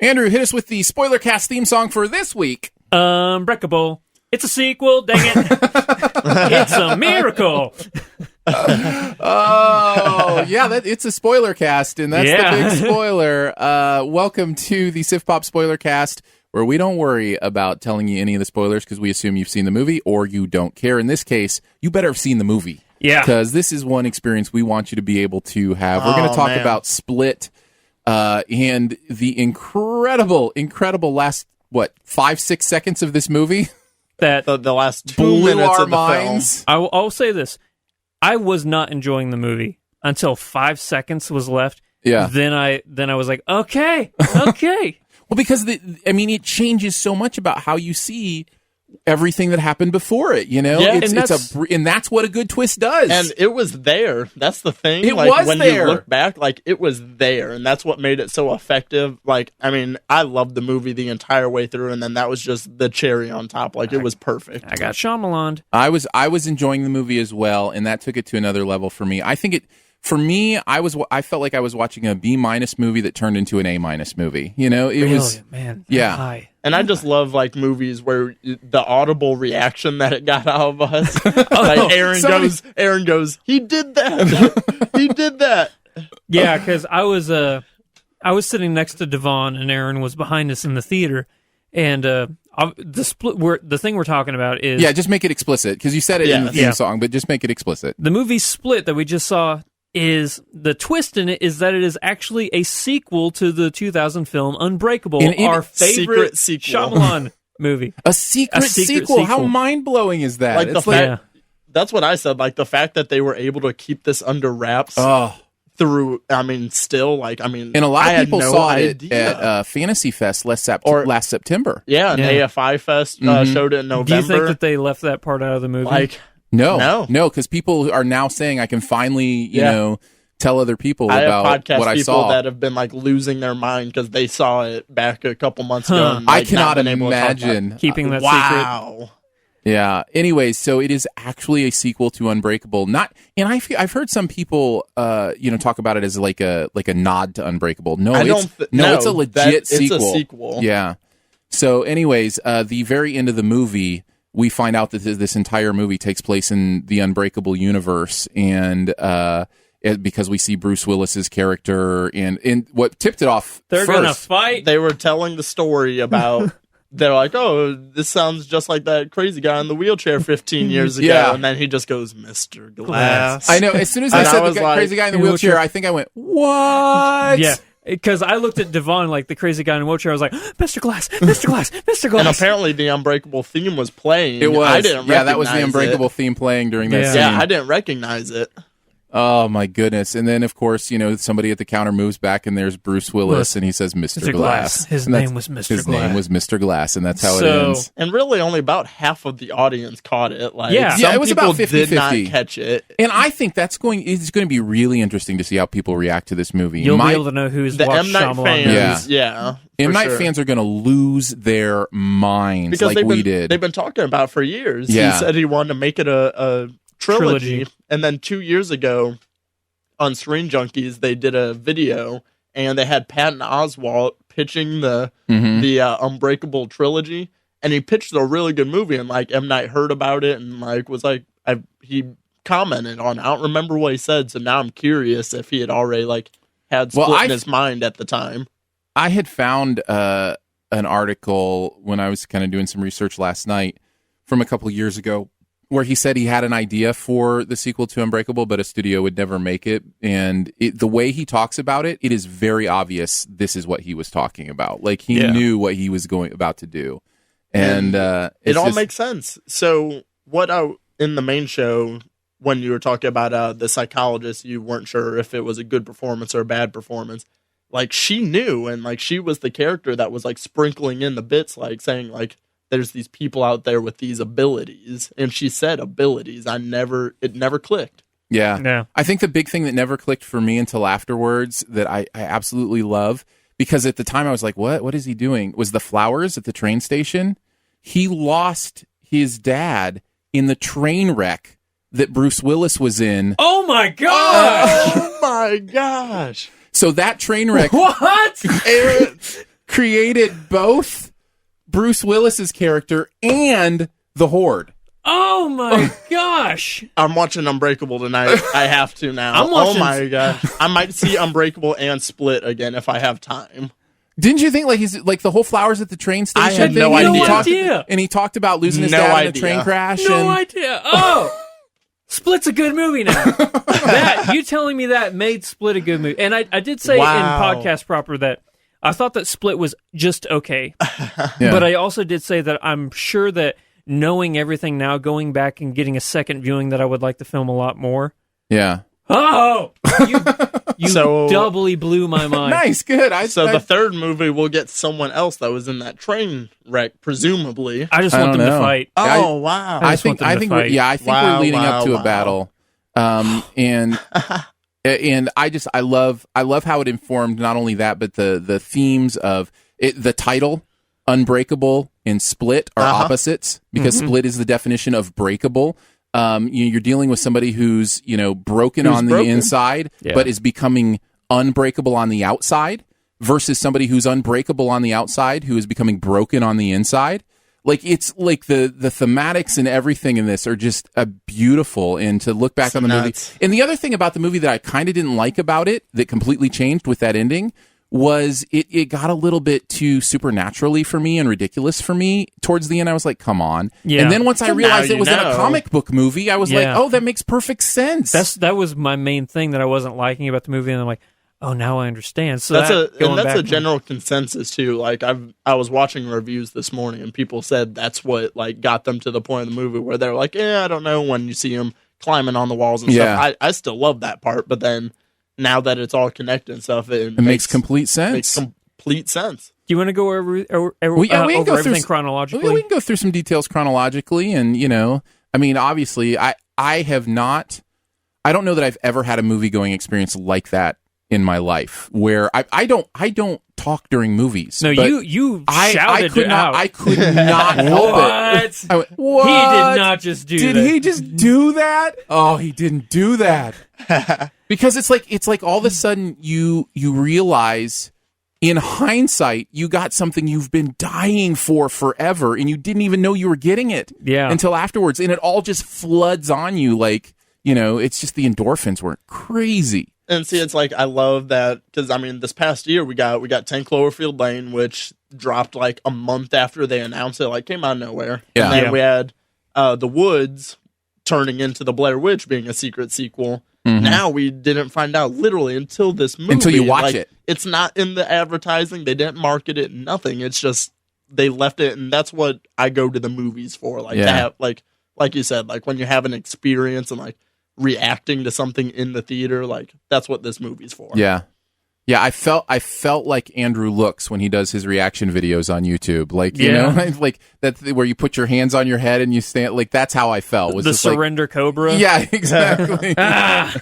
Andrew, hit us with the spoiler cast theme song for this week. Unbreakable. It's a sequel, dang it. It's a miracle. Oh, yeah, it's a spoiler cast, and that's the big spoiler. Welcome to the Siftpop spoiler cast, where we don't worry about telling you any of the spoilers because we assume you've seen the movie or you don't care. In this case, you better have seen the movie. Yeah. Because this is one experience we want you to be able to have. We're going to talk about Split and the incredible last, 5-6 seconds of this movie? That the last 2 blew minutes our of the minds. film. I'll say this. I was not enjoying the movie until 5 seconds was left. Yeah. Then I was like, okay. Well, because it changes so much about how you see everything that happened before it. You know, Yeah, and that's what a good twist does. And it was there. That's the thing. It like, was when there. you look back, like it was there, and that's what made it so effective. Like, I loved the movie the entire way through, and then that was just the cherry on top. Like, it was perfect. I got Shyamalan. I was enjoying the movie as well, and that took it to another level for me. I think I felt like I was watching a B- movie that turned into an A- movie. You know, it was man. Yeah. High. And I just love like movies where the audible reaction that it got out of us. Like Aaron goes, he did that. He did that. Yeah, because I was sitting next to Devon and Aaron was behind us in the theater, and the thing we're talking about is just make it explicit because you said it in the theme song, but just make it explicit. The movie Split that we just saw. Is the twist in it is that it is actually a sequel to the 2000 film Unbreakable, our favorite Shyamalan movie. A secret sequel. How mind-blowing is that? Like that's what I said. Like the fact that they were able to keep this under wraps through. Still, and a lot of people saw it idea. at Fantasy Fest last September. Yeah, and AFI Fest showed it in November. Do you think that they left that part out of the movie? No, because people are now saying I can finally, tell other people about what I saw. That have been like losing their mind because they saw it back a couple months ago. And, I cannot imagine keeping that secret. Yeah. Anyways, so it is actually a sequel to Unbreakable. I've heard some people, talk about it as like a nod to Unbreakable. No, it's a legit sequel. It's a sequel. Yeah. So, anyways, the very end of the movie, we find out that this entire movie takes place in the Unbreakable universe, and because we see Bruce Willis's character, and what tipped it off. They're gonna fight. They were telling the story about. They're like, oh, this sounds just like that crazy guy in the wheelchair 15 years ago, and then he just goes, Mr. Glass. I know. As soon as I said crazy guy in the wheelchair, I think I went, what? Yeah. Because I looked at Devon like the crazy guy in a wheelchair. I was like, Mr. Glass, Mr. Glass, Mr. Glass. And apparently the Unbreakable theme was playing. It was. I didn't recognize that was the Unbreakable theme playing during that scene. Yeah, I didn't recognize it. Oh, my goodness. And then, of course, somebody at the counter moves back, and there's Bruce Willis, and he says, Mr. Glass. His name was Mr. Glass. His name was Mr. Glass, and that's how it ends. And really only about half of the audience caught it. It was about 50-50. Did not catch it. And I think it's going to be really interesting to see how people react to this movie. You'll be able to know who's the watched M. Night fans. Yeah. M. Night fans are going to lose their minds because we did. They've been talking about it for years. Yeah. He said he wanted to make it a trilogy. And then 2 years ago, on Screen Junkies, they did a video, and they had Patton Oswalt pitching the Unbreakable trilogy, and he pitched a really good movie, and M. Night heard about it, and he commented on it. I don't remember what he said, so now I'm curious if he had already had Split in his mind at the time. I had found an article when I was kind of doing some research last night from a couple of years ago, where he said he had an idea for the sequel to Unbreakable, but a studio would never make it. And the way he talks about it, it is very obvious this is what he was talking about. He knew what he was about to do. And it all makes sense. So in the main show, when you were talking about the psychologist, you weren't sure if it was a good performance or a bad performance. She knew, and she was the character that was sprinkling in the bits, saying there's these people out there with these abilities, and she said abilities. It never clicked. Yeah. I think the big thing that never clicked for me until afterwards that I absolutely love, because at the time I was like, what is he doing? Was the flowers at the train station. He lost his dad in the train wreck that Bruce Willis was in. Oh my gosh! Oh my gosh! So that train wreck. What? created both Bruce Willis's character and the Horde. Oh my gosh! I'm watching Unbreakable tonight. I have to now. Oh my gosh! I might see Unbreakable and Split again if I have time. Didn't you think he's like the whole flowers at the train station? I had thing? no idea. And he talked about losing his dad in a train crash. No idea. Oh, Split's a good movie now. You telling me that made Split a good movie. And I did say in Podcast Proper that I thought that Split was just okay. Yeah. But I also did say that I'm sure that knowing everything now, going back and getting a second viewing, that I would like the film a lot more. Yeah. Oh, you doubly blew my mind. Nice, good. The third movie will get someone else that was in that train wreck, presumably. I just want them to fight. Oh, wow. I think we're leading up to a battle. And I love how it informed not only that, but the themes of it. The title Unbreakable and Split are opposites, because Split is the definition of breakable. You're dealing with somebody who's broken on the inside, but is becoming unbreakable on the outside, versus somebody who's unbreakable on the outside who is becoming broken on the inside. Like, it's like the thematics and everything in this are just beautiful. And to look back on the movie, and the other thing about the movie that I kind of didn't like about it, that completely changed with that ending, was it got a little bit too supernaturally for me and ridiculous for me towards the end. I was like, come on. Yeah. And then once I realized it was in a comic book movie, I was like, oh, that makes perfect sense. That was my main thing that I wasn't liking about the movie, and I'm like, oh, now I understand. So that's a general consensus too. Like, I was watching reviews this morning, and people said that's what like got them to the point of the movie where they're like, I don't know, when you see him climbing on the walls and stuff. I still love that part, but then now that it's all connected and stuff, it makes complete sense. Do you want to go over everything chronologically? We can go through some details chronologically, and I mean, obviously, I don't know that I've ever had a movie going experience like that in my life, where I don't talk during movies. No, you shouted it out. I could not help it. I went, what? He did not just do that. Did he just do that? Oh, he didn't do that. Because it's like all of a sudden you realize, in hindsight, you got something you've been dying for forever, and you didn't even know you were getting it until afterwards, and it all just floods on you. Like, it's just the endorphins were crazy. And see, it's like, I love that, because I mean, this past year we got 10 Cloverfield Lane, which dropped like a month after they announced it, like came out of nowhere. Yeah. And then we had The Woods turning into The Blair Witch being a secret sequel. Mm-hmm. Now we didn't find out literally until this movie. Until you watch it. It's not in the advertising. They didn't market it. Nothing. It's just they left it, and that's what I go to the movies for. Like, to have, like you said, like when you have an experience and like reacting to something in the theater, like that's what this movie's for. Yeah. I felt like Andrew looks when he does his reaction videos on YouTube, like like that, where you put your hands on your head and you stand, like that's how I felt. Was the surrender cobra? Yeah, exactly. Yeah,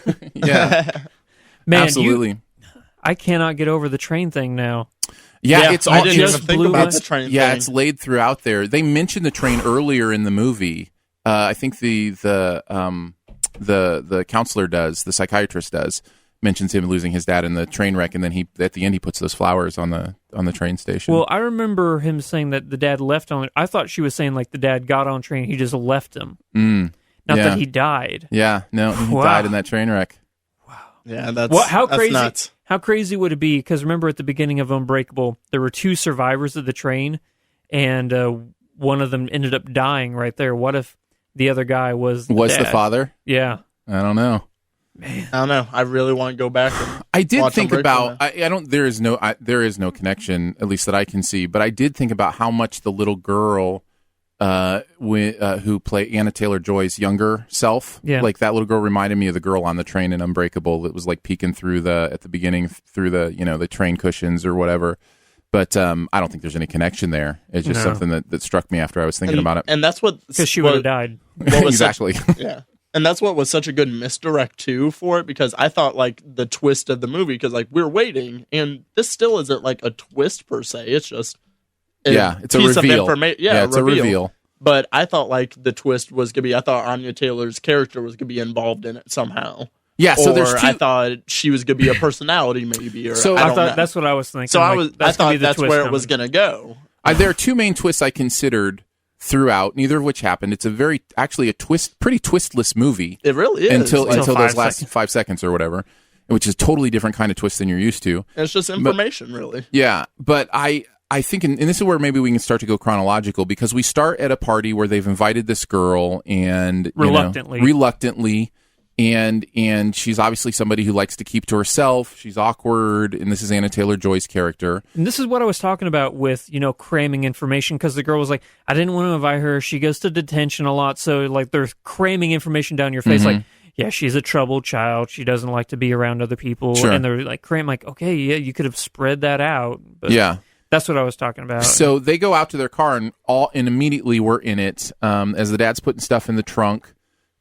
man, absolutely. I cannot get over the train thing now. Yeah, it's all, I didn't even think about the train thing. Yeah, it's laid throughout there. They mentioned the train earlier in the movie. I think the counselor does, the psychiatrist does. Mentions him losing his dad in the train wreck, and then he at the end he puts those flowers on the train station. Well, I remember him saying that the dad left on. I thought she was saying like the dad got on train, he just left him. Not that he died. Yeah, no, he died in that train wreck. Wow. Yeah, that's crazy. Nuts. How crazy would it be? Because remember at the beginning of Unbreakable, there were 2 survivors of the train, and one of them ended up dying right there. What if the other guy was the father? Yeah, I don't know. Man. I don't know. I really want to go back. I did think about. I don't. There is no connection, at least that I can see. But I did think about how much the little girl, who played Anna Taylor-Joy's younger self, like that little girl reminded me of the girl on the train in Unbreakable that was like peeking through at the beginning through the train cushions or whatever. But I don't think there's any connection there. It's just something that struck me after I was thinking about it. And that's what, because she would have died. Exactly. Yeah. And that's what was such a good misdirect too for it, because I thought like the twist of the movie, because like we're waiting, and this still isn't like a twist per se. It's just it's a reveal. It's a reveal. But I thought like the twist was gonna be, I thought Anya Taylor's character was gonna be involved in it somehow. Yeah, so there's two. I thought she was going to be a personality, maybe. Or so I thought know. That's what I was thinking. So I thought that's where coming. it was going to go. There are two main twists I considered throughout, neither of which happened. It's pretty twistless movie. It really is. Until those last 5 seconds or whatever, which is a totally different kind of twist than you're used to. And it's just information, really. Yeah, but I think, and this is where maybe we can start to go chronological, because we start at a party where they've invited this girl, and reluctantly, and she's obviously somebody who likes to keep to herself. She's awkward, and this is Anna Taylor-Joy's character. And this is what I was talking about with, cramming information, because the girl was like, I didn't want to invite her. She goes to detention a lot, so like they're cramming information down your face, like, yeah, she's a troubled child. She doesn't like to be around other people. Sure. And they're like, cram, like, okay, yeah, you could have spread that out. But yeah. That's what I was talking about. So they go out to their car, and immediately we're in it. As the dad's putting stuff in the trunk.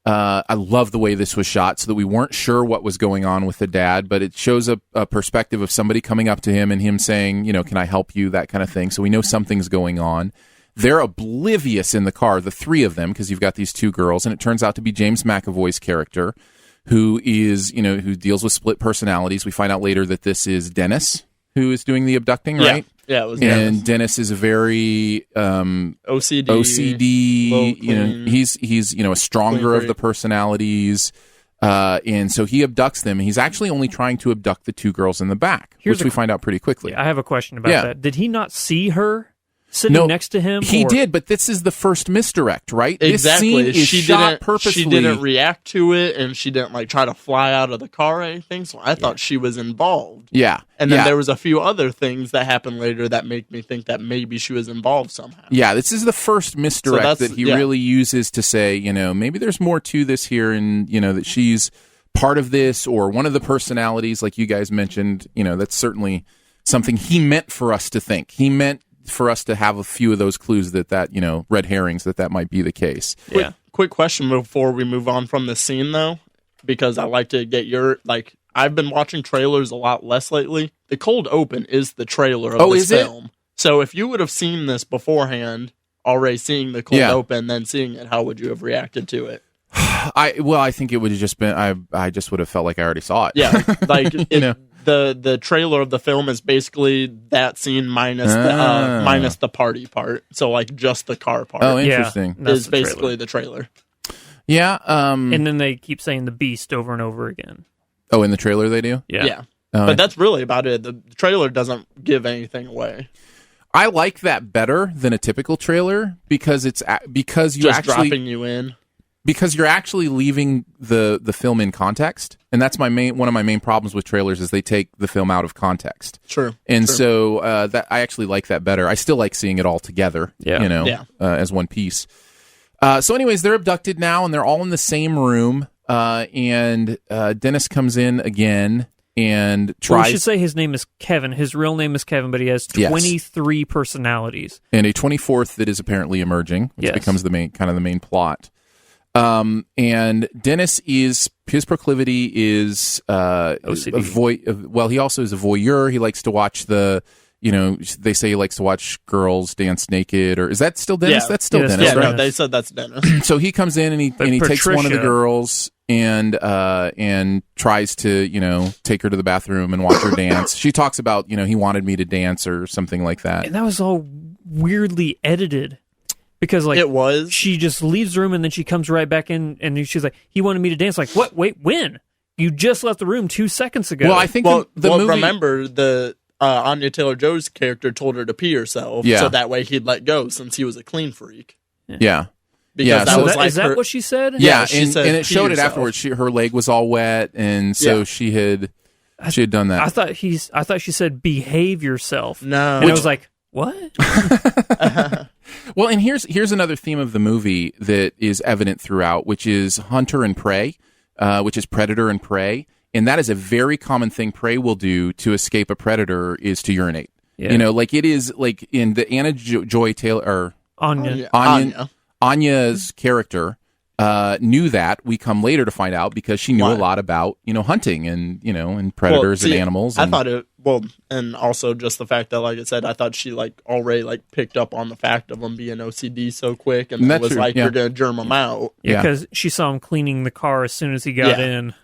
I love the way this was shot, so that we weren't sure what was going on with the dad, but it shows a perspective of somebody coming up to him and him saying, can I help you, that kind of thing. So we know something's going on. They're oblivious in the car, the three of them, because you've got these two girls, and it turns out to be James McAvoy's character, who is, who deals with split personalities. We find out later that this is Dennis, who is doing the abducting, right? Yeah, it was and Dennis is a very OCD. He's a stronger of the personalities, and so he abducts them. He's actually only trying to abduct the two girls in the back, which we find out pretty quickly. Yeah, I have a question about that. Did he not see her sitting next to him? He did, but this is the first misdirect, right? Exactly. This scene is shot purposely. She didn't react to it, and she didn't try to fly out of the car or anything, so I thought she was involved. Yeah. And then there was a few other things that happened later that make me think that maybe she was involved somehow. Yeah, this is the first misdirect that he really uses to say, maybe there's more to this here, and, that she's part of this, or one of the personalities, like you guys mentioned. That's certainly something he meant for us to think. He meant for us to have a few of those clues that red herrings that might be the case. Yeah. Quick question before we move on from the scene, though, because I like to get your, I've been watching trailers a lot less lately. The cold open is the trailer of this film. So if you would have seen this beforehand, already seeing the cold open, then seeing it, how would you have reacted to it? I think it would have just been, I just would have felt like I already saw it. Yeah, the trailer of the film is basically that scene minus the party part. So just the car part. Oh, interesting. Is basically the trailer. Yeah. And then they keep saying the beast over and over again. Oh, in the trailer they do? Yeah. But that's really about it. The trailer doesn't give anything away. I like that better than a typical trailer because you just dropping you in. Because you're actually leaving the film in context, and that's one of my main problems with trailers is they take the film out of context. Sure. And so that I actually like that better. I still like seeing it all together, as one piece. So anyways, they're abducted now, and they're all in the same room, and Dennis comes in again and tries... Well, we should say his name is Kevin. His real name is Kevin, but he has 23 personalities. And a 24th that is apparently emerging, which becomes the main plot. And Dennis his proclivity is OCD. He also is a voyeur. He likes to watch they say he likes to watch girls dance naked, or is that still Dennis? Yeah. That's still Dennis, yeah, right? No, they said that's Dennis. So he comes in and he takes one of the girls and tries to, take her to the bathroom and watch her dance. She talks about, he wanted me to dance or something like that. And that was all weirdly edited. Because it was, she just leaves the room and then she comes right back in and she's like, he wanted me to dance. Like, what? Wait, when? You just left the room 2 seconds ago. Well, I think the movie... remember the Anya Taylor-Joy's character told her to pee herself, so that way he'd let go since he was a clean freak. Yeah. Because is that what she said? Yeah, she and said it showed yourself. It afterwards. Her leg was all wet, and so she had done that. I thought she said behave yourself. No. And I was like, what? Well, and here's another theme of the movie that is evident throughout, which is hunter and prey, which is predator and prey. And that is a very common thing prey will do to escape a predator is to urinate. Yeah. It is like in the Anna Joy Taylor or Anya's character knew that. We come later to find out because she knew a lot about, hunting and, and predators and animals. I thought and also just the fact that, like I said, I thought she already picked up on the fact of them being OCD so quick and was you're going to germ them out. Yeah, because she saw him cleaning the car as soon as he got in.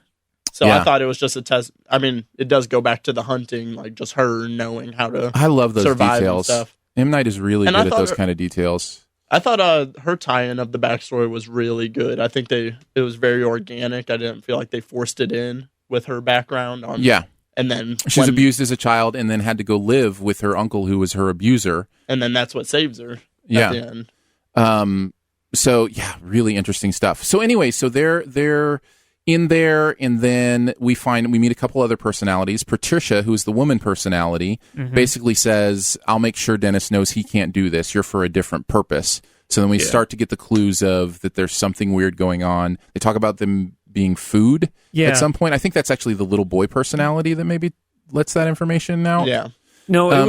So Yeah. I thought it was just a test. I mean, it does go back to the hunting, like just her knowing how to I love those survive details. and stuff. M. Night is really And good I at thought those her- kind of details. I thought her tie-in of the backstory was really good. I think it was very organic. I didn't feel like they forced it in with her background. Yeah. And then She was abused as a child and then had to go live with her uncle who was her abuser. And then that's what saves her Yeah. at the end. So yeah, really interesting stuff. So anyway, so they're in there, and then we meet a couple other personalities. Patricia, who is the woman personality, basically says, "I'll make sure Dennis knows he can't do this. You're for a different purpose." So then we start to get the clues of that there's something weird going on. They talk about them being food at some point. I think that's actually the little boy personality that maybe lets that information out. Yeah. No, I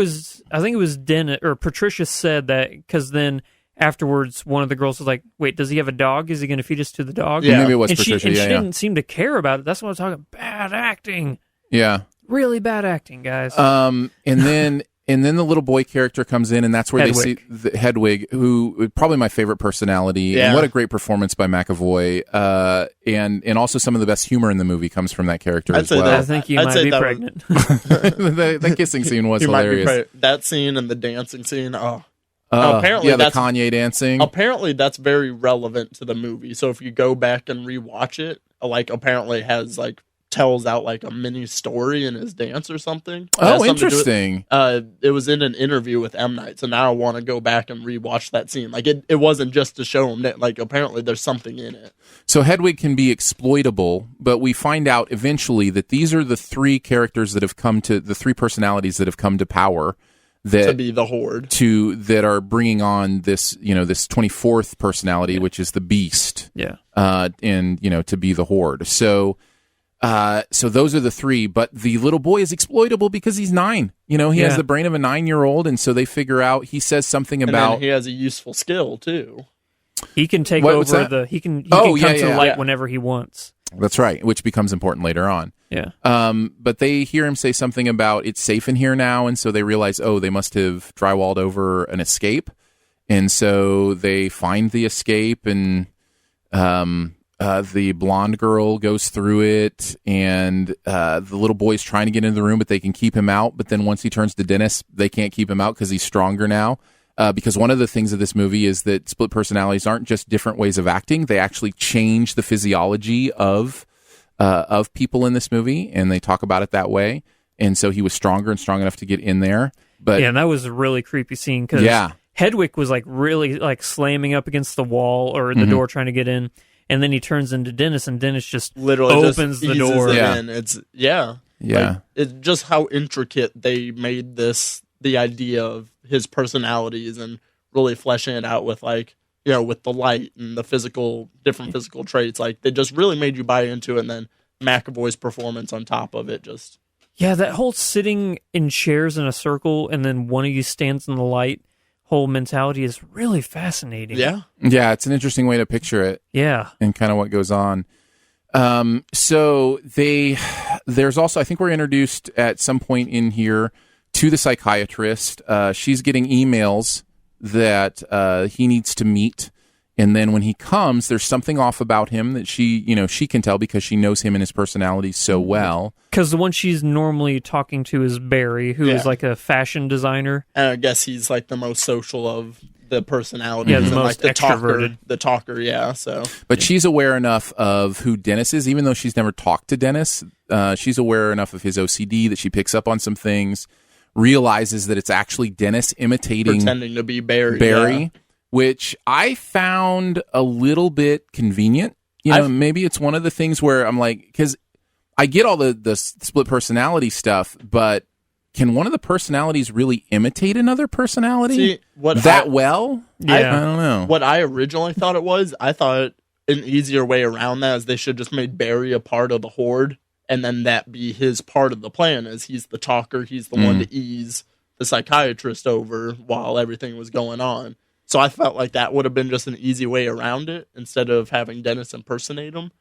think it was Dennis, or Patricia said that, because then afterwards one of the girls was like, wait, does he have a dog? Is he going to feed us to the dog? Yeah. Maybe it was And Patricia. she yeah. didn't seem to care about it. That's what I'm talking about. Bad acting. Yeah. Really bad acting, guys. And then the little boy character comes in, and that's where Hedwig. they see Hedwig, who probably my favorite personality. Yeah. And what a great performance by McAvoy. And also some of the best humor in the movie comes from that character I'd as say well. I think you I'd might say be that pregnant. The kissing scene was You might be hilarious. that scene and the dancing scene. Apparently yeah, the that's Kanye dancing. apparently that's very relevant to the movie. So if you go back and rewatch it, like apparently has like tells out like a mini story in his dance or something. It has Oh, something to do with- interesting. it was in an interview with M. Night, so now I want to go back and rewatch that scene. Like it wasn't just to show him that. Like apparently there's something in it. So Hedwig can be exploitable, but we find out eventually that these are the three characters that have come to the three personalities that have come to power. That To be the Horde. that are bringing on this, this 24th personality, which is the Beast. Yeah. And to be the Horde. So those are the three, but the little boy is exploitable because he's 9. He has the brain of a 9-year-old, and so they figure out, he says something And about then he has a useful skill too. He can take What's over that? he can Oh, come to yeah, the light yeah. whenever he wants. That's right, which becomes important later on. Yeah. But they hear him say something about it's safe in here now, and so they realize, they must have drywalled over an escape, and so they find the escape, and the blonde girl goes through it, and the little boy's trying to get into the room, but they can keep him out. But then once he turns to Dennis, they can't keep him out because he's stronger now. Because one of the things of this movie is that split personalities aren't just different ways of acting; they actually change the physiology of people in this movie, and they talk about it that way. And so he was stronger and strong enough to get in there. But Yeah, and that was a really creepy scene because Hedwig was like really like slamming up against the wall or the door trying to get in, and then he turns into Dennis, and Dennis just Literally opens just the eases door. it Yeah. in. It's yeah. Yeah. Like, it's just how intricate they made the idea of his personalities and really fleshing it out with like, with the light and the different physical traits. Like they just really made you buy into it, and then McAvoy's performance on top of it just. Yeah, that whole sitting in chairs in a circle and then one of you stands in the light whole mentality is really fascinating. Yeah. Yeah, it's an interesting way to picture it. Yeah. And kind of what goes on. So there's also, I think we're introduced at some point in here to the psychiatrist. She's getting emails that he needs to meet. And then when he comes, there's something off about him that she can tell because she knows him and his personality so well. Because the one she's normally talking to is Barry, who is like a fashion designer. And I guess he's like the most social of the personalities. Yeah, the and most like extroverted. The talker, yeah. So, But she's aware enough of who Dennis is, even though she's never talked to Dennis. She's aware enough of his OCD that she picks up on some things, realizes that it's actually Dennis imitating pretending to be Barry. Yeah. Which I found a little bit convenient. Maybe it's one of the things where I'm like, because I get all the split personality stuff, but can one of the personalities really imitate another personality well? Yeah. I don't know. What I originally thought it was, I thought an easier way around that is they should just made Barry a part of the Horde, and then that be his part of the plan, is he's the talker, he's the one to ease the psychiatrist over while everything was going on. So I felt like that would have been just an easy way around it instead of having Dennis impersonate him.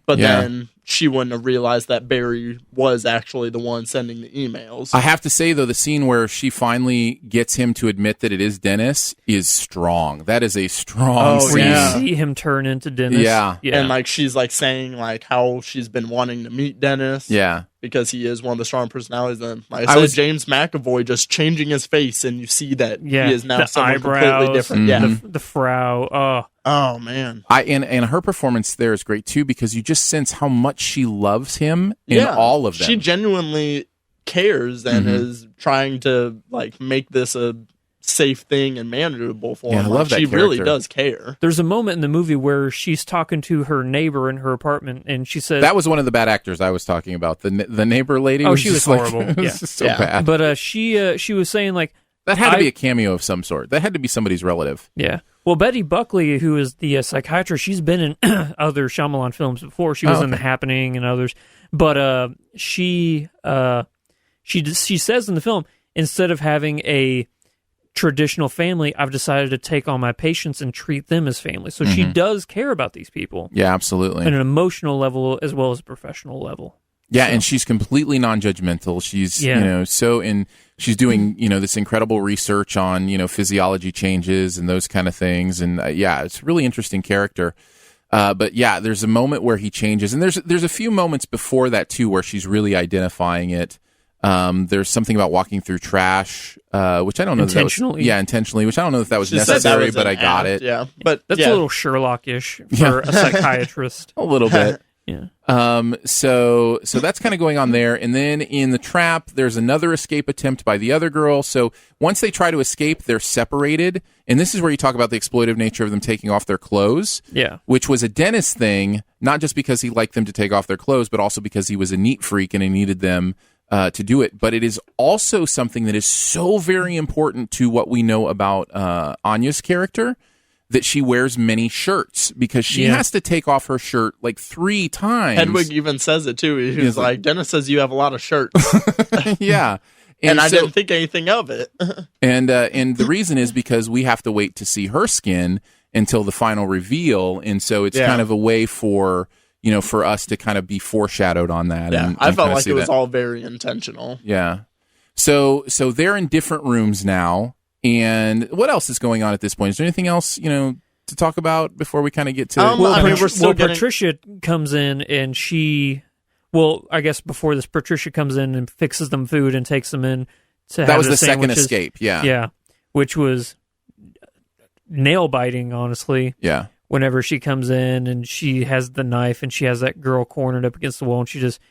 But then she wouldn't have realized that Barry was actually the one sending the emails. I have to say, though, the scene where she finally gets him to admit that it is Dennis is strong. That is a strong scene. Where you see him turn into Dennis. Yeah. And like she's like saying like how she's been wanting to meet Dennis. Yeah. Because he is one of the strong personalities. And like I said, James McAvoy just changing his face, and you see that he is now someone completely different. Yeah, the frow. Oh man. And her performance there is great too, because you just sense how much she loves him in all of them. She genuinely cares and is trying to like make this a safe thing and manageable for him. I love that she character. really does care. There's a moment in the movie where she's talking to her neighbor in her apartment, and she says that was one of the bad actors I was talking about. The neighbor lady. Oh, was she was just like, horrible. It was just so bad. But she was saying like that had to be a cameo of some sort. That had to be somebody's relative. Yeah. Well, Betty Buckley, who is the psychiatrist, she's been in other Shyamalan films before. She was in The Happening and others. But she says in the film, instead of having a traditional family, I've decided to take on my patients and treat them as family. So she does care about these people. Yeah, absolutely. On an emotional level as well as a professional level. Yeah, and she's completely non-judgmental. She's, she's doing, this incredible research on, physiology changes and those kind of things. And it's a really interesting character. But there's a moment where he changes, and there's a few moments before that too, where she's really identifying it. There's something about walking through trash, which I don't know. Intentionally. Intentionally, which I don't know if that was necessary, but I got it. Yeah, but that's a little Sherlock-ish for a psychiatrist. A little bit. Yeah. So that's kind of going on there. And then in the trap, there's another escape attempt by the other girl. So once they try to escape, they're separated. And this is where you talk about the exploitive nature of them taking off their clothes. Yeah. Which was a Dennis thing, not just because he liked them to take off their clothes, but also because he was a neat freak and he needed them to do it. But it is also something that is so very important to what we know about Anya's character, that she wears many shirts, because she has to take off her shirt like 3 times. Hedwig even says it too. He's like, Dennis says you have a lot of shirts. Yeah. And I didn't think anything of it. and the reason is because we have to wait to see her skin until the final reveal. And so it's kind of a way for us to kind of be foreshadowed on that. Yeah, and I felt like it was that. all very intentional. Yeah. So they're in different rooms now. And what else is going on at this point? Is there anything else, to talk about before we kind of get to... Patricia comes in and I guess before this, Patricia comes in and fixes them food and takes them in to have That was the sandwiches. second escape, yeah. Yeah, which was nail-biting, honestly. Yeah. Whenever she comes in and she has the knife and she has that girl cornered up against the wall and she just...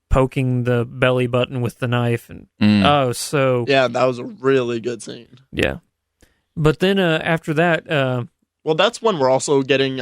poking the belly button with the knife, and that was a really good scene. Yeah, but then after that, that's when we're also getting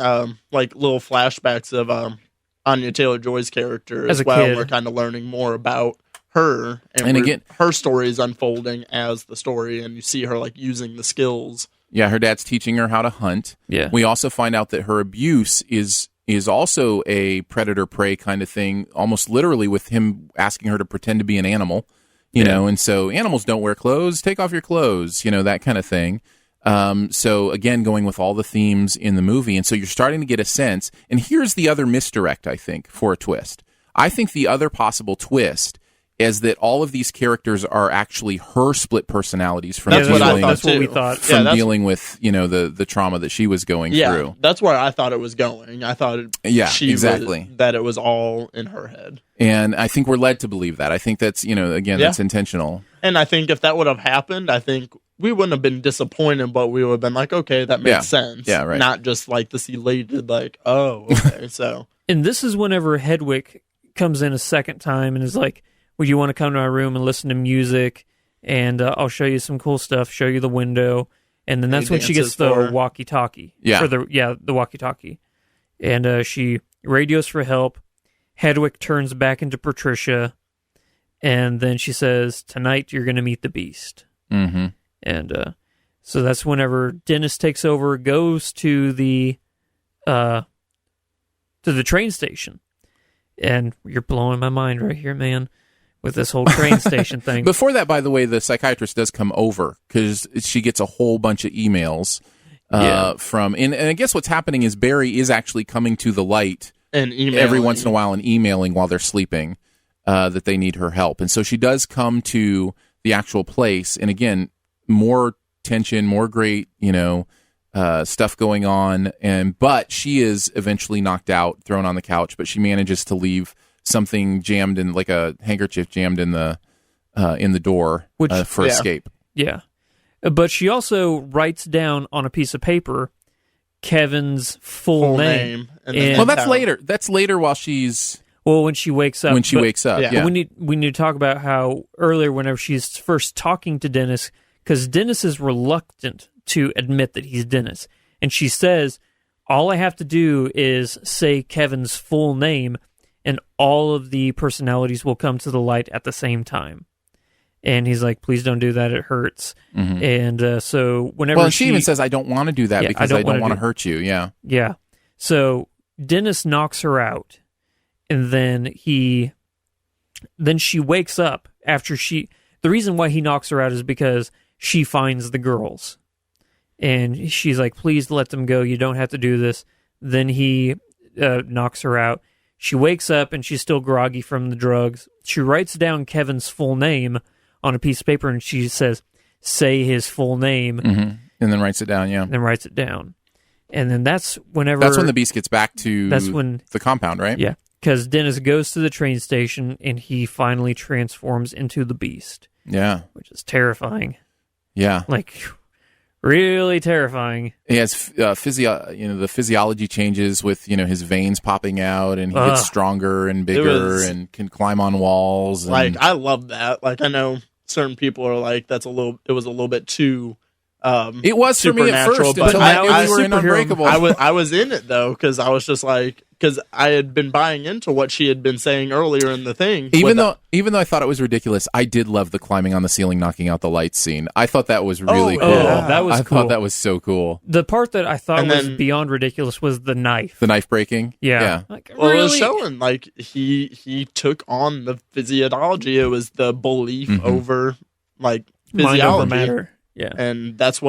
like little flashbacks of Anya Taylor-Joy's character as well. Kid. We're kind of learning more about her, and again, her story is unfolding as the story, and you see her like using the skills. Yeah, her dad's teaching her how to hunt. Yeah, we also find out that her abuse is also a predator-prey kind of thing, almost literally, with him asking her to pretend to be an animal, you know, and so animals don't wear clothes, take off your clothes, that kind of thing. So again, going with all the themes in the movie, and so you're starting to get a sense, and here's the other misdirect, I think, for a twist. I think the other possible twist is that all of these characters are actually her split personalities from that's what we thought. From dealing with, the trauma that she was going through. That's where I thought it was going. I thought that it was all in her head. And I think we're led to believe that. I think that's, that's intentional. And I think if that would have happened, I think we wouldn't have been disappointed, but we would have been like, okay, that makes sense. Yeah, right. Not just like this elated, like, oh, okay, so. And this is whenever Hedwig comes in a second time and is like, would you want to come to my room and listen to music? And I'll show you some cool stuff, show you the window. And then that's when she gets the walkie-talkie. Yeah. The walkie-talkie. And she radios for help. Hedwig turns back into Patricia. And then she says, tonight you're going to meet the beast. Mm-hmm. And so that's whenever Dennis takes over, goes to the train station. And you're blowing my mind right here, man, with this whole train station thing. Before that, by the way, the psychiatrist does come over because she gets a whole bunch of emails from... And I guess what's happening is Barry is actually coming to the light and every once in a while and emailing while they're sleeping that they need her help. And so she does come to the actual place, and again, more tension, more great, stuff going on, but she is eventually knocked out, thrown on the couch, but she manages to leave something jammed in, like a handkerchief jammed in the door for escape. Yeah. But she also writes down on a piece of paper Kevin's full name. Well, that's later. That's later while she's... Well, when she wakes up. Yeah. We need to talk about how earlier, whenever she's first talking to Dennis, because Dennis is reluctant to admit that he's Dennis. And she says, all I have to do is say Kevin's full name, and all of the personalities will come to the light at the same time. And he's like, please don't do that, it hurts. Mm-hmm. And so whenever she even says, I don't want to do that because I don't want to hurt you. Yeah. Yeah. So Dennis knocks her out. And then she wakes up after the reason why he knocks her out is because she finds the girls. And she's like, please let them go. You don't have to do this. Then he knocks her out. She wakes up and she's still groggy from the drugs. She writes down Kevin's full name on a piece of paper and she says, say his full name. Mm-hmm. And then writes it down, yeah. And then that's when the Beast gets back to the compound, right? Yeah. Because Dennis goes to the train station and he finally transforms into the Beast. Yeah. Which is terrifying. Yeah. Like, really terrifying. He has the physiology changes with, his veins popping out, and he gets stronger and bigger and can climb on walls. And... Like, I love that. Like, I know certain people are like, it was a little bit too... it was for me at first, but until we were in Unbreakable. I was in it though, because I was just like, because I had been buying into what she had been saying earlier in the thing. Even though I thought it was ridiculous, I did love the climbing on the ceiling, knocking out the lights scene. I thought that was really cool. Yeah. That was cool. I thought that was so cool. The part that I thought was beyond ridiculous was the knife. The knife breaking. Yeah. Like, well, really? It was showing like he took on the physiology. It was the belief over like physiology. Mind over matter. Yeah. And that's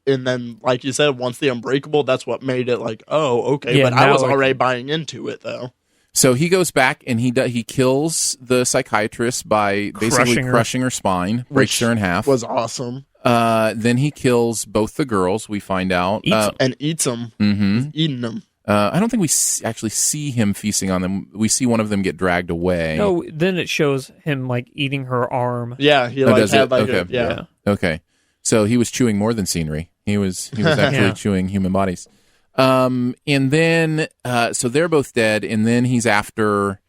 and then, like you said, once the Unbreakable, that's what made it like, oh, okay. Yeah, but I was already buying into it, though. So he goes back and he kills the psychiatrist by basically crushing her spine, breaks her in half. Was awesome. Then he kills both the girls, we find out. Eats them. Mm-hmm. He's eating them. I don't think we actually see him feasting on them. We see one of them get dragged away. No, then it shows him, like, eating her arm. Yeah, he had like okay. Okay. So he was chewing more than scenery. He was actually chewing human bodies. And then, so they're both dead, and then he's after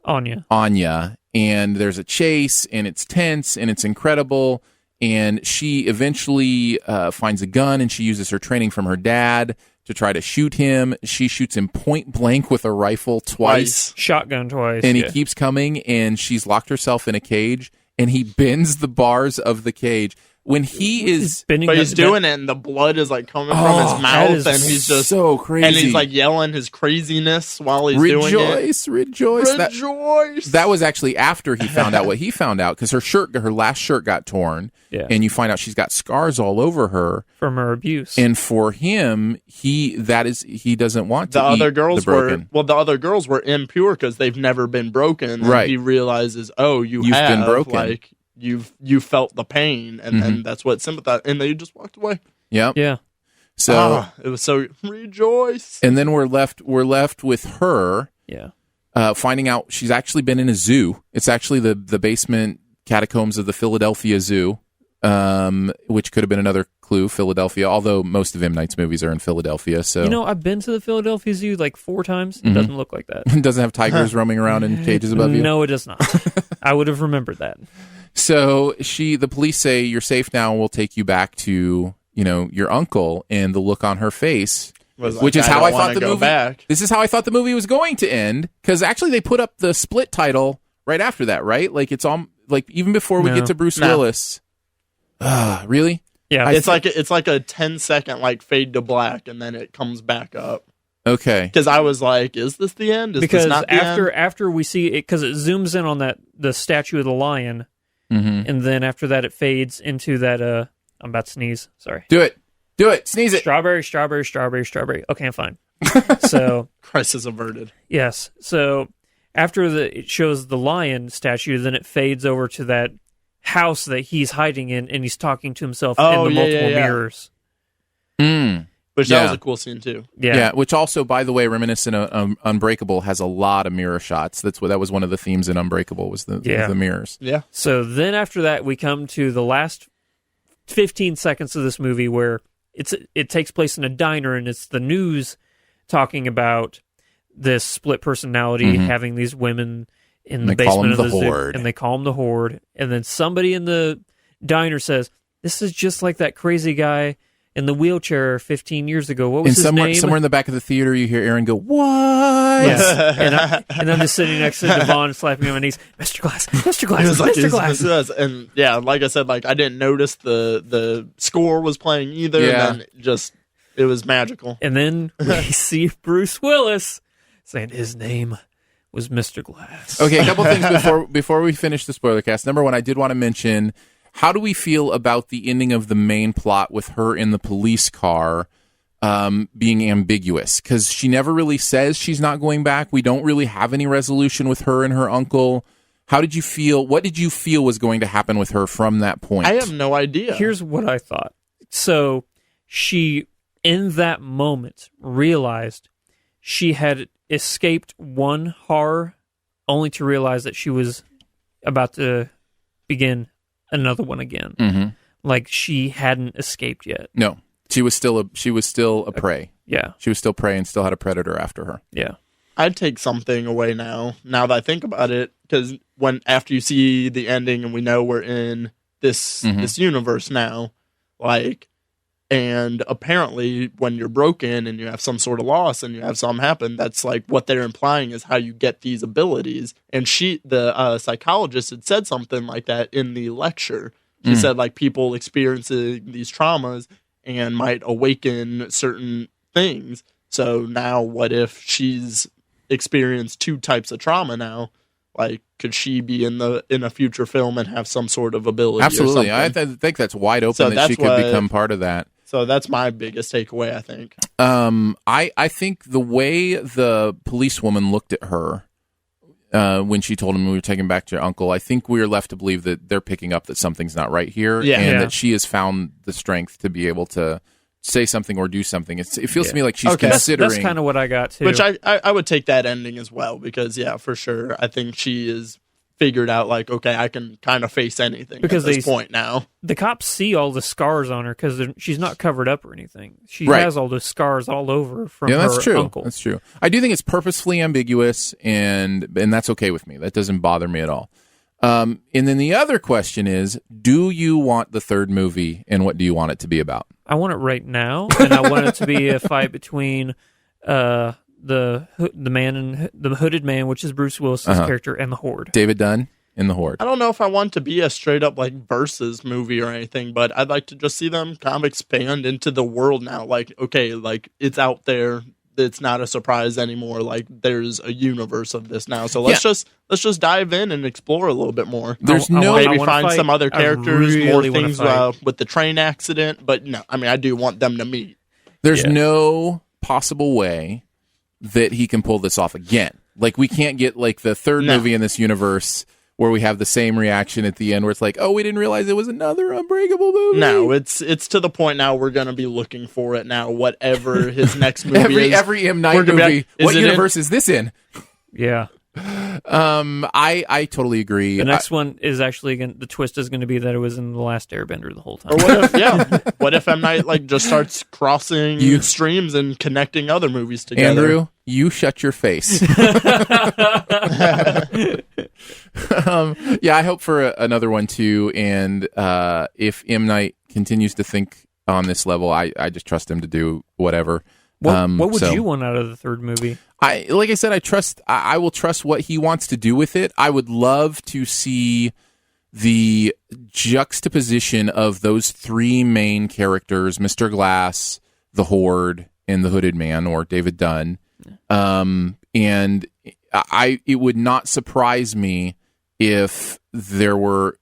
Anya, and there's a chase, and it's tense, and it's incredible, and she eventually finds a gun, and she uses her training from her dad to try to shoot him. She shoots him point blank with a rifle twice. Shotgun twice. And he keeps coming, and she's locked herself in a cage, and he bends the bars of the cage. When he is... But he's doing it, and the blood is, like, coming from his mouth, and he's just... so crazy. And he's, like, yelling his craziness while he's doing it. Rejoice! That was actually after he found out what he found out, because her last shirt got torn, and you find out she's got scars all over her. From her abuse. And for him, he doesn't want to the other girls the other girls were impure because they've never been broken. Right. And he realizes, you've been broken. Like... You felt the pain, and then that's what sympathized, and they just walked away. Yep. Yeah. So it was so rejoice. And then we're left with her. Yeah. Finding out she's actually been in a zoo. It's actually the basement catacombs of the Philadelphia Zoo, which could have been another clue. Philadelphia, although most of M. Night's movies are in Philadelphia. So I've been to the Philadelphia Zoo like 4 times. It doesn't look like that. It doesn't have tigers roaming around in cages above you. No, it does not. I would have remembered that. So the police say, you're safe now, and we'll take you back to, your uncle, and the look on her face, which is how I thought the movie, this is how I thought the movie was going to end, because actually they put up the split title right after that, right? Like it's all, like even before we get to Bruce Willis. Really? Yeah. It's like a 10-second like fade to black, and then it comes back up. Okay. Because I was like, is this the end? Because this not the end? after we see it, because it zooms in on the statue of the lion. Mm-hmm. And then after that, it fades into that. I'm about to sneeze. Sorry. Do it. Sneeze it. Strawberry. Okay, I'm fine. So crisis averted. yes. So after it shows the lion statue, then it fades over to that house that he's hiding in, and he's talking to himself in the multiple mirrors. Which that was a cool scene too. Yeah. Which also, by the way, reminiscent of Unbreakable, has a lot of mirror shots. That was one of the themes in Unbreakable, was the mirrors. Yeah. So then after that, we come to the last 15 seconds of this movie where it takes place in a diner, and it's the news talking about this split personality, having these women in the basement of the Horde. And they call them the Horde. And then somebody in the diner says, "This is just like that crazy guy in the wheelchair 15 years ago. What was his name?" Somewhere in the back of the theater, you hear Aaron go, "What?" Yeah. and I'm just sitting next to Devon, slapping on my knees. Mr. Glass, Mr. Glass, Mr. Glass. And yeah, like I said, like I didn't notice the score was playing either. Yeah. And then it was magical. And then we see Bruce Willis saying his name was Mr. Glass. Okay, a couple things before we finish the spoiler cast. Number one, I did want to mention, how do we feel about the ending of the main plot with her in the police car being ambiguous? Because she never really says she's not going back. We don't really have any resolution with her and her uncle. How did you feel? What did you feel was going to happen with her from that point? I have no idea. Here's what I thought. So she, in that moment, realized she had escaped one horror, only to realize that she was about to begin another one again. Mm-hmm. Like she hadn't escaped yet. No, she was still a prey. Yeah, she was still prey and still had a predator after her. Yeah, I'd take something away now that I think about it, because after you see the ending and we know we're in this universe now, like, and apparently when you're broken and you have some sort of loss and you have something happen, that's like what they're implying is how you get these abilities. And the psychologist had said something like that in the lecture. She said like people experiencing these traumas and might awaken certain things. So now what if she's experienced two types of trauma now? Like, could she be in a future film and have some sort of ability? Absolutely. I think that's wide open that she could become part of that. So that's my biggest takeaway, I think. I think the way the policewoman looked at her when she told him we were taking back to your uncle, I think we are left to believe that they're picking up that something's not right here, and that she has found the strength to be able to say something or do something. It feels to me like she's considering. That's kind of what I got too. Which I would take that ending as well, because for sure, I think she is figured out like, okay, I can kind of face anything because at this point now. The cops see all the scars on her because she's not covered up or anything. She has all the scars all over from her uncle. That's true. I do think it's purposefully ambiguous, and that's okay with me. That doesn't bother me at all. And then the other question is, do you want the third movie, and what do you want it to be about? I want it right now, and I want it to be a fight between the man and the hooded man, which is Bruce Willis's character, and the Horde. David Dunn in the Horde. I don't know if I want to be a straight up like versus movie or anything, but I'd like to just see them kind of expand into the world now. Like, okay, like it's out there. It's not a surprise anymore. Like there's a universe of this now. So let's just dive in and explore a little bit more. There's maybe find some other characters, more things with the train accident. But no, I mean, I do want them to meet. There's no possible way that he can pull this off again. Like we can't get like the third movie in this universe where we have the same reaction at the end where it's like, oh, we didn't realize it was another Unbreakable movie. No, it's to the point now we're going to be looking for it now, whatever his next movie is. Every M. Night movie, what universe is this in? Yeah. I totally agree. The next one is actually the twist is going to be that it was in The Last Airbender the whole time. Or what if M. Night like just starts crossing streams and connecting other movies together? Andrew, you shut your face. I hope for another one too. And if M. Night continues to think on this level, I just trust him to do whatever. What would you want out of the third movie? Like I said, I will trust what he wants to do with it. I would love to see the juxtaposition of those three main characters, Mr. Glass, the Horde, and the Hooded Man, or David Dunn. And it would not surprise me if there were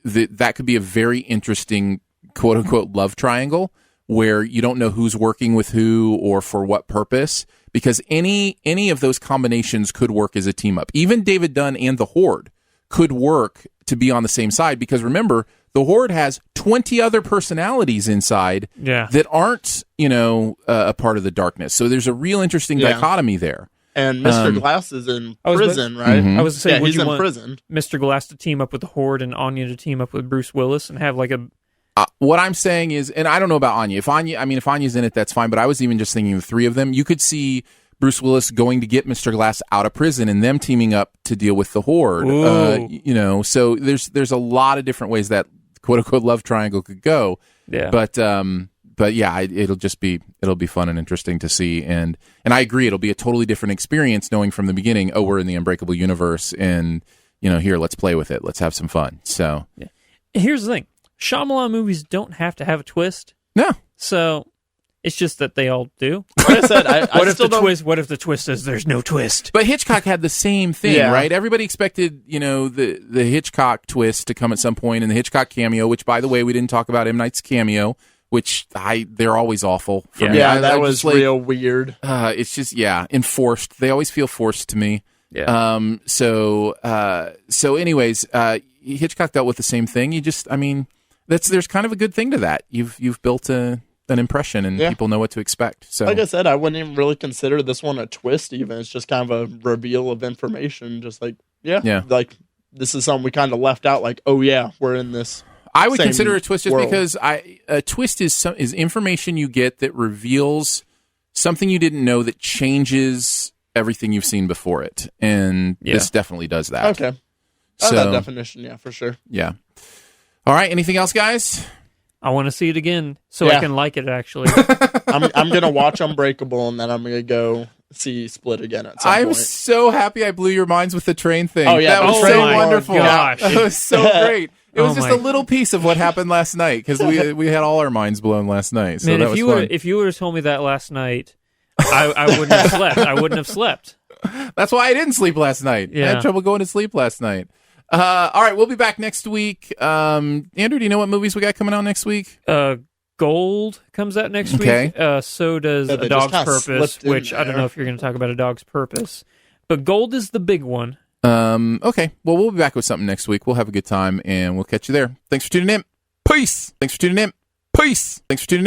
that could be a very interesting quote unquote love triangle where you don't know who's working with who or for what purpose, because any of those combinations could work as a team up. Even David Dunn and the Horde could work to be on the same side, because remember, the Horde has 20 other personalities inside that aren't, a part of the darkness. So there's a real interesting dichotomy there. And Mr. Glass is in prison, right? Mm-hmm. I was saying, he's in prison. Mr. Glass to team up with the Horde and Anya to team up with Bruce Willis and have like a... what I'm saying is, and I don't know about Anya. If Anya's in it, that's fine. But I was even just thinking the three of them. You could see Bruce Willis going to get Mr. Glass out of prison and them teaming up to deal with the Horde. So there's a lot of different ways that quote unquote love triangle could go. Yeah. But yeah, it'll be fun and interesting to see. And I agree, it'll be a totally different experience knowing from the beginning, oh, we're in the Unbreakable universe, and here, let's play with it. Let's have some fun. So here's the thing. Shyamalan movies don't have to have a twist. No. So it's just that they all do. Like I said, what if the twist is there's no twist? But Hitchcock had the same thing, right? Everybody expected, the Hitchcock twist to come at some point, and the Hitchcock cameo, which, by the way, we didn't talk about M. Night's cameo, which they're always awful for me. Yeah, that was real weird. It's just, enforced. They always feel forced to me. Yeah. So anyways, Hitchcock dealt with the same thing. There's kind of a good thing to that. You've built an impression, and people know what to expect. So, like I said, I wouldn't even really consider this one a twist. Even it's just kind of a reveal of information. Just like like this is something we kind of left out. Like, oh yeah, we're in this. I would consider a twist just world. because a twist is information you get that reveals something you didn't know that changes everything you've seen before it, and this definitely does that. Okay, so that definition, for sure. Yeah. All right. Anything else, guys? I want to see it again so I can like it. Actually, I'm gonna watch Unbreakable, and then I'm gonna go see Split again at some point. I'm so happy I blew your minds with the train thing. Oh yeah, that was so wonderful. Gosh. That was so great. It was just a little piece of what happened last night, because we had all our minds blown last night. So man, that was fun. If you would have told me that last night, I wouldn't have slept. I wouldn't have slept. That's why I didn't sleep last night. I had trouble going to sleep last night. All right, we'll be back next week. Andrew, do you know what movies we got coming out next week? Gold comes out next week. So does A Dog's Purpose, which I don't know if you're going to talk about A Dog's Purpose. But Gold is the big one. Okay. Well, we'll be back with something next week. We'll have a good time, and we'll catch you there. Thanks for tuning in. Peace. Thanks for tuning in. Peace. Thanks for tuning in.